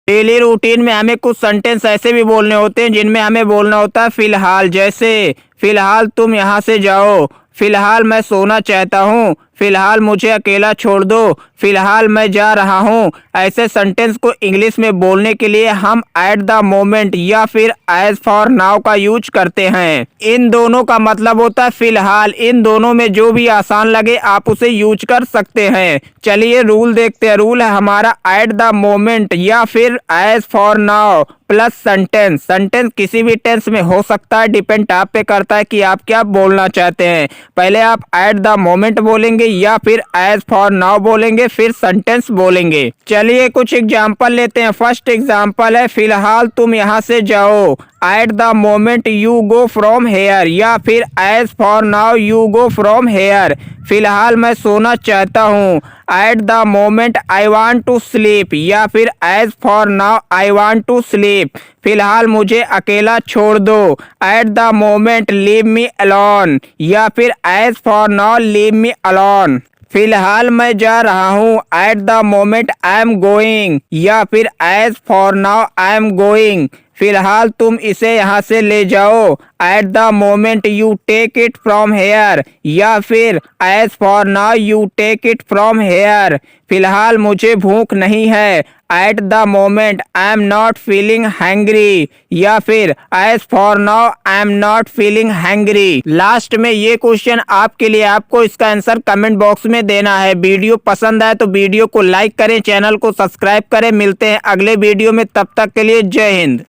Daily routine में हमें कुछ सेंटेंस ऐसे भी बोलने होते हैं जिनमें हमें बोलना होता है फिलहाल। जैसे फिलहाल तुम यहाँ से जाओ, फिलहाल मैं सोना चाहता हूँ, फिलहाल मुझे अकेला छोड़ दो, फिलहाल मैं जा रहा हूँ। ऐसे सेंटेंस को इंग्लिश में बोलने के लिए हम एट द मोमेंट या फिर एज फॉर नाउ का यूज करते हैं। इन दोनों का मतलब होता है फिलहाल। इन दोनों में जो भी आसान लगे आप उसे यूज कर सकते हैं। चलिए रूल देखते हैं। रूल है हमारा एट द मोमेंट या फिर as for now plus sentence. Sentence किसी भी टेंस में हो सकता है, डिपेंड आप पे करता है कि आप क्या बोलना चाहते हैं। पहले आप एट द मोमेंट बोलेंगे या फिर एज फॉर नाउ बोलेंगे, फिर सेंटेंस बोलेंगे। चलिए कुछ एग्जांपल लेते हैं। फर्स्ट एग्जांपल है फिलहाल तुम यहाँ से जाओ, at the moment you go from here, या फिर as for now you go from here. फिलहाल मैं सोना चाहता हूँ, at the moment I want to sleep, या फिर as for now I want to sleep. फिलहाल मुझे अकेला छोड़ दो, at the moment leave me alone, या फिर as for now leave me alone. फिलहाल मैं जा रहा हूँ, at the moment I am going, या फिर as for now I am going. फिलहाल तुम इसे यहाँ से ले जाओ, at the moment you take it from here, या फिर as for now you take it from here. फिलहाल मुझे भूख नहीं है, at the moment I am not feeling hungry, या फिर as for now I am not feeling hungry. Last में ये क्वेश्चन आपके लिए, आपको इसका आंसर कमेंट बॉक्स में देना है। वीडियो पसंद आए तो वीडियो को लाइक करें, चैनल को सब्सक्राइब करें। मिलते हैं अगले वीडियो में, तब तक के लिए जय हिंद।